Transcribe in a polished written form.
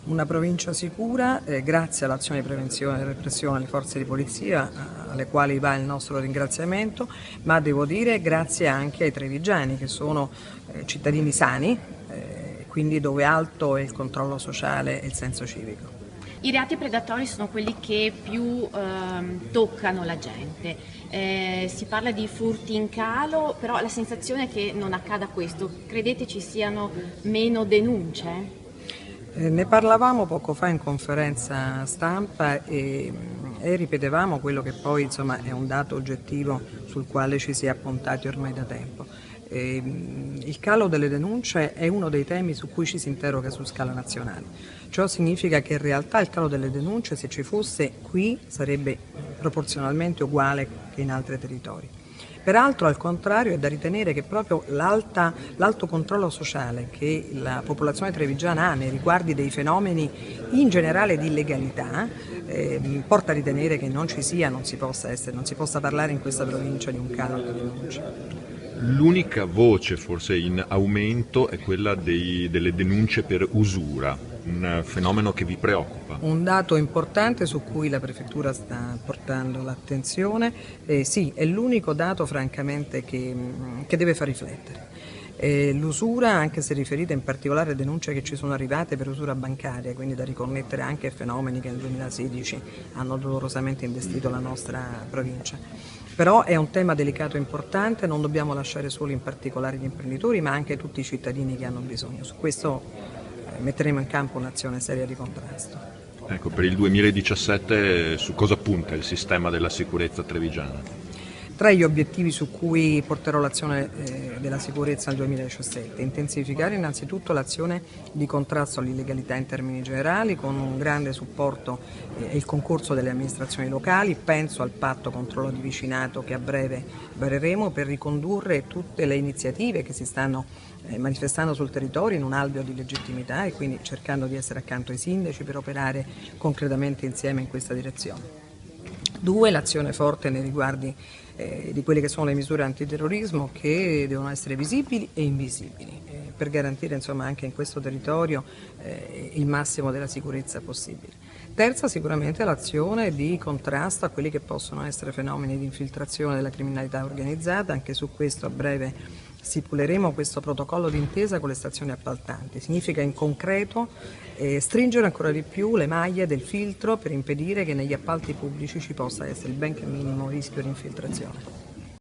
Una provincia sicura, grazie all'azione di prevenzione e repressione delle forze di polizia, alle quali va il nostro ringraziamento, ma devo dire grazie anche ai trevigiani che sono cittadini sani, quindi dove alto è il controllo sociale e il senso civico. I reati predatori sono quelli che più toccano la gente. Si parla di furti in calo, però la sensazione è che non accada questo. Credete ci siano meno denunce? Ne parlavamo poco fa in conferenza stampa e ripetevamo quello che poi insomma, è un dato oggettivo sul quale ci si è appuntati ormai da tempo. Il calo delle denunce è uno dei temi su cui ci si interroga su scala nazionale. Ciò significa che in realtà il calo delle denunce, se ci fosse qui, sarebbe proporzionalmente uguale che in altri territori. Peraltro, al contrario, è da ritenere che proprio l'alto controllo sociale che la popolazione trevigiana ha nei riguardi dei fenomeni in generale di illegalità porta a ritenere che non ci sia, non si possa parlare in questa provincia di un calo delle denunce. L'unica voce forse in aumento è quella delle denunce per usura, un fenomeno che vi preoccupa. Un dato importante su cui la Prefettura sta portando l'attenzione, sì, è l'unico dato francamente che deve far riflettere. L'usura, anche se riferita in particolare a denunce che ci sono arrivate per usura bancaria, quindi da riconnettere anche a fenomeni che nel 2016 hanno dolorosamente investito la nostra provincia. Però è un tema delicato e importante, non dobbiamo lasciare solo in particolare gli imprenditori, ma anche tutti i cittadini che hanno bisogno. Su questo metteremo in campo un'azione seria di contrasto. Ecco, per il 2017 su cosa punta il sistema della sicurezza trevigiana? Tra gli obiettivi su cui porterò l'azione della sicurezza nel 2017, intensificare innanzitutto l'azione di contrasto all'illegalità in termini generali con un grande supporto e il concorso delle amministrazioni locali, penso al patto controllo di vicinato che a breve vareremo per ricondurre tutte le iniziative che si stanno manifestando sul territorio in un alveo di legittimità e quindi cercando di essere accanto ai sindaci per operare concretamente insieme in questa direzione. 2. L'azione forte nei riguardi di quelle che sono le misure antiterrorismo che devono essere visibili e invisibili per garantire insomma, anche in questo territorio il massimo della sicurezza possibile. Terza, sicuramente l'azione di contrasto a quelli che possono essere fenomeni di infiltrazione della criminalità organizzata, anche su questo a breve stipuleremo questo protocollo d'intesa con le stazioni appaltanti. Significa in concreto stringere ancora di più le maglie del filtro per impedire che negli appalti pubblici ci possa essere il benché minimo rischio di infiltrazione.